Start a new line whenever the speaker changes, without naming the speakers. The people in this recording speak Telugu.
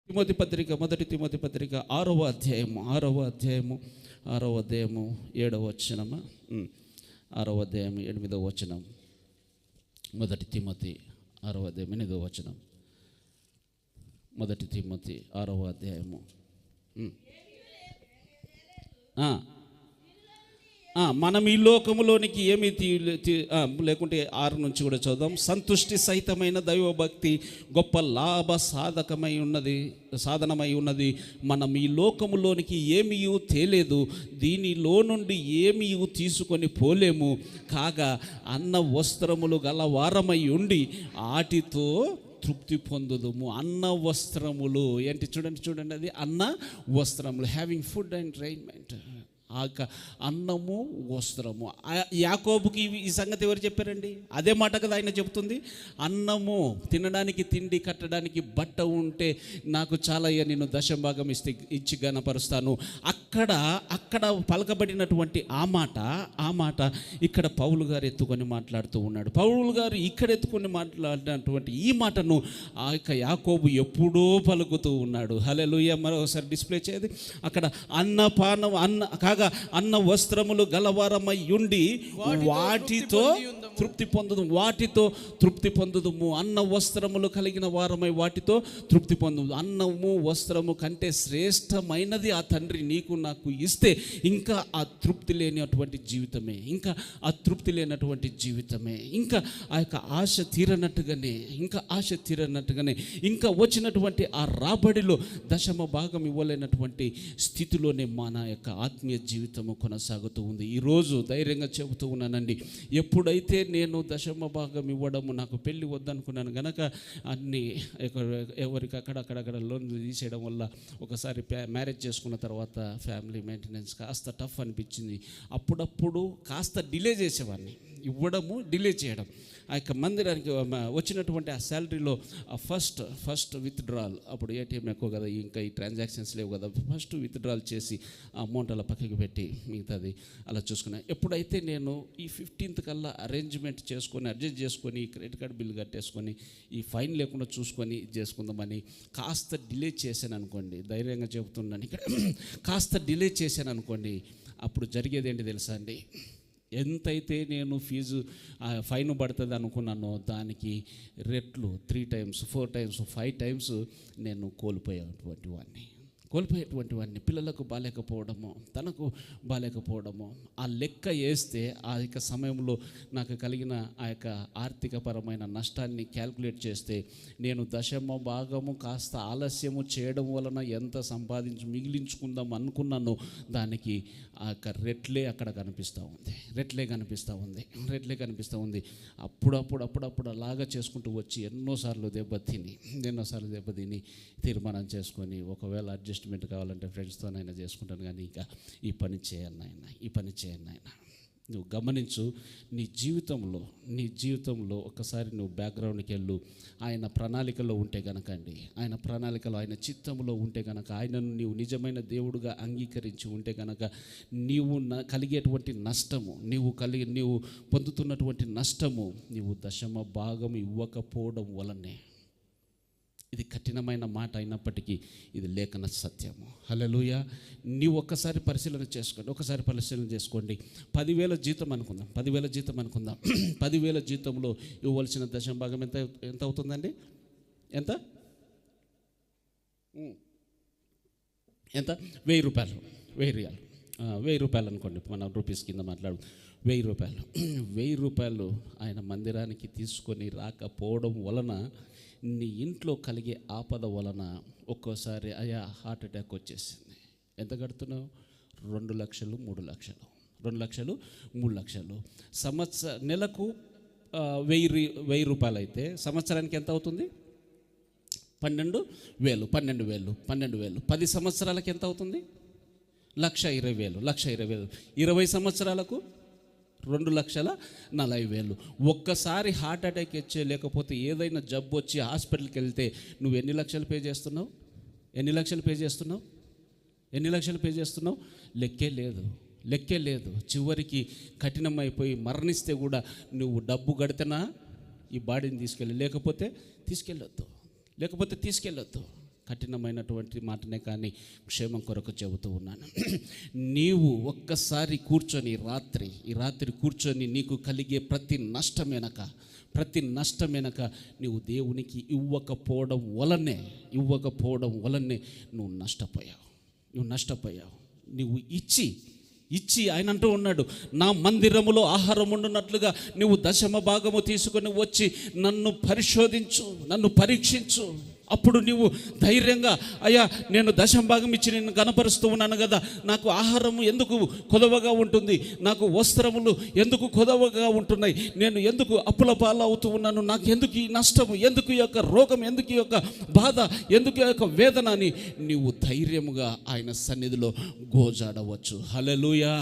తిమోతి పత్రిక, మొదటి తిమోతి పత్రిక 6వ అధ్యాయము 7వ వచనమా, 6వ అధ్యాయం 8వ వచనం. మొదటి తిమోతి 6వ అధ్యాయం 8వ వచనం. మొదటి తిమోతి 6వ అధ్యాయము. మనం ఈ లోకములోనికి ఏమి లేకుంటే 6 నుంచి కూడా చదుదాం. సంతుష్టి సహితమైన దైవభక్తి గొప్ప లాభ సాధనమై ఉన్నది. మనం ఈ లోకములోనికి ఏమీ తేలేదు, దీనిలో నుండి ఏమీ తీసుకొని పోలేము. కాగా అన్న వస్త్రములు గలవారమై ఉండి వాటితో తృప్తి పొందుదుము. అన్న వస్త్రములు ఏంటి? చూడండి అది అన్న వస్త్రములు. Having food and raiment. అన్నము వస్త్రము. యాకోబుకి ఈ సంగతి ఎవరు చెప్పారండి? అదే మాట కదా ఆయన చెబుతుంది. అన్నము తినడానికి, తిండి కట్టడానికి బట్ట ఉంటే నాకు చాలా నేను దశభాగం ఇచ్చి గణపరుస్తాను. అక్కడ పలకబడినటువంటి ఆ మాట ఇక్కడ పౌలు గారు ఎత్తుకొని మాట్లాడుతూ ఉన్నాడు. పౌలు గారు ఇక్కడ ఎత్తుకొని మాట్లాడినటువంటి ఈ మాటను ఆ యొక్క యాకోబు ఎప్పుడో పలుకుతూ ఉన్నాడు. హల్లెలూయా. మరోసారి డిస్ప్లే చేయదు. అక్కడ అన్న వస్త్రములు గలవారమై ఉండి వాటితో తృప్తి పొందుదుము. అన్న వస్త్రములు కలిగిన వారమై వాటితో తృప్తి పొందుదు. అన్నము వస్త్రము కంటే శ్రేష్టమైనది ఆ తండ్రి నీకు నాకు ఇస్తే ఇంకా ఆ తృప్తి లేనటువంటి జీవితమే, ఇంకా ఆ యొక్క ఆశ తీరనట్టుగానే, ఇంకా వచ్చినటువంటి ఆ రాబడిలో దశమ భాగం ఇవ్వలేనటువంటి స్థితిలోనే మన యొక్క ఆత్మీయ జీవితము కొనసాగుతూ ఉంది. ఈరోజు ధైర్యంగా చెబుతూ ఉన్నానండి, ఎప్పుడైతే నేను దశమ భాగం ఇవ్వడము, నాకు పెళ్ళి వద్దనుకున్నాను గనక అన్నీ ఎవరికి అక్కడక్కడ లోన్లు తీసేయడం వల్ల ఒకసారి మ్యారేజ్ చేసుకున్న తర్వాత ఫ్యామిలీ మెయింటెనెన్స్ కాస్త టఫ్ అనిపించింది. అప్పుడప్పుడు కాస్త డిలే చేసేవాడిని, ఇవ్వడము డిలే చేయడం. ఆ యొక్క మందిరానికి వచ్చినటువంటి ఆ శాలరీలో ఫస్ట్ విత్డ్రాల్, అప్పుడు ఏటీఎం ఎక్కువ కదా, ఇంకా ఈ ట్రాన్సాక్షన్స్ లేవు కదా, ఫస్ట్ విత్డ్రాల్ చేసి ఆ అమౌంట్ అలా పక్కకి పెట్టి మిగతాది అలా చూసుకున్నాను. ఎప్పుడైతే నేను ఈ 15th కల్లా అడ్జస్ట్ చేసుకొని క్రెడిట్ కార్డ్ బిల్ కట్టేసుకొని ఈ ఫైన్ లేకుండా చూసుకొని చేసుకుందామని కాస్త డిలే చేశాను అనుకోండి, ధైర్యంగా చెబుతున్నాను ఇక్కడ, కాస్త డిలే చేశాను అనుకోండి, అప్పుడు జరిగేది ఏంటి తెలుసా అండి? ఎంతైతే నేను ఫీజు ఫైన్ పడుతుంది అనుకున్నానో దానికి రెట్లు 3 times 4 times 5 times నేను కోల్పోయేటువంటి వాడిని. పిల్లలకు బాలేకపోవడము, తనకు బాలేకపోవడము, ఆ లెక్క వేస్తే ఆ యొక్క సమయంలో నాకు కలిగిన ఆ యొక్క ఆర్థికపరమైన నష్టాన్ని క్యాల్కులేట్ చేస్తే నేను దశమ భాగము కాస్త ఆలస్యము చేయడం వలన ఎంత మిగిలించుకుందాం అనుకున్నానో దానికి ఆ యొక్క రెట్లే అక్కడ కనిపిస్తూ ఉంది. అప్పుడప్పుడు అలాగా చేసుకుంటూ వచ్చి ఎన్నోసార్లు దెబ్బతిని తీర్మానం చేసుకొని, ఒకవేళ అడ్జస్ట్మెంట్ కావాలంటే ఫ్రెండ్స్తోనైనా చేసుకుంటాను, కానీ ఇంకా ఈ పని చేయను నాయన. నువ్వు గమనించు, నీ జీవితంలో ఒకసారి నువ్వు బ్యాక్గ్రౌండ్కి వెళ్ళు. ఆయన ప్రణాళికలో ఉంటే కనుక ఆయన చిత్తంలో ఉంటే కనుక, ఆయనను నీవు నిజమైన దేవుడుగా అంగీకరించి ఉంటే కనుక, నీవు కలిగేటువంటి నష్టము, నీవు పొందుతున్నటువంటి నష్టము నీవు దశమ భాగం ఇవ్వకపోవడం వలనే. ఇది కఠినమైన మాట అయినప్పటికీ ఇది లేఖన సత్యము. హల్లెలూయా. నీవు ఒకసారి పరిశీలన చేసుకోండి. 10,000 జీతం అనుకుందాం. 10,000 జీతంలో ఇవ్వవలసిన దశమ భాగం ఎంత అవుతుందండి? ఎంత 1,000 రూపాయలు. 1,000 రూపాయలు అనుకోండి, మన రూపీస్ కింద మాట్లాడు. 1,000 రూపాయలు ఆయన మందిరానికి తీసుకొని రాకపోవడం వలన, నీ ఇంట్లో కలిగే ఆపద వలన ఒక్కోసారి హార్ట్ అటాక్ వచ్చేసింది. ఎంత కడుతున్నావు? 2 లక్షలు 3 లక్షలు. 2 లక్షలు 3 లక్షలు. నెలకు 1,000 రూపాయలు అయితే సంవత్సరానికి ఎంత అవుతుంది? 12,000. 10 సంవత్సరాలకి ఎంత అవుతుంది? 1,20,000. 20 సంవత్సరాలకు 2,40,000. ఒక్కసారి హార్ట్ అటాక్ వచ్చే, లేకపోతే ఏదైనా జబ్బు వచ్చి హాస్పిటల్కి వెళ్తే నువ్వు ఎన్ని లక్షలు పే చేస్తున్నావు? లెక్కే లేదు. చివరికి కఠినమైపోయి మరణిస్తే కూడా నువ్వు డబ్బు కడితేనా ఈ బాడీని తీసుకెళ్ళి, లేకపోతే తీసుకెళ్ళొద్దు. కఠినమైనటువంటి మాటనే కానీ క్షేమం కొరకు చెబుతూ ఉన్నాను. నీవు ఒక్కసారి కూర్చొని ఈ రాత్రి కూర్చొని నీకు కలిగే ప్రతి నష్టం వెనక నీవు దేవునికి ఇవ్వకపోవడం వలనే నువ్వు నష్టపోయావు. నువ్వు ఇచ్చి ఆయన అంటూ ఉన్నాడు, నా మందిరములో ఆహారం ఉండునట్లుగా నువ్వు 10వ భాగము తీసుకొని వచ్చి నన్ను పరిశోధించు, నన్ను పరీక్షించు. అప్పుడు నీవు ధైర్యంగా, అయ్యా నేను 10వ భాగం ఇచ్చి నిన్ను కనపరుస్తూ ఉన్నాను కదా, నాకు ఆహారము ఎందుకు కొదవగా ఉంటుంది, నాకు వస్త్రములు ఎందుకు కొదవగా ఉంటున్నాయి, నేను ఎందుకు అప్పుల పాలవుతూ ఉన్నాను, నాకు ఎందుకు ఈ నష్టము, ఎందుకు ఈ యొక్క రోగం, ఎందుకు ఈ యొక్క బాధ, ఎందుకు ఈ యొక్క వేదన అని నీవు ధైర్యముగా ఆయన సన్నిధిలో గోజాడవచ్చు. హల్లెలూయా.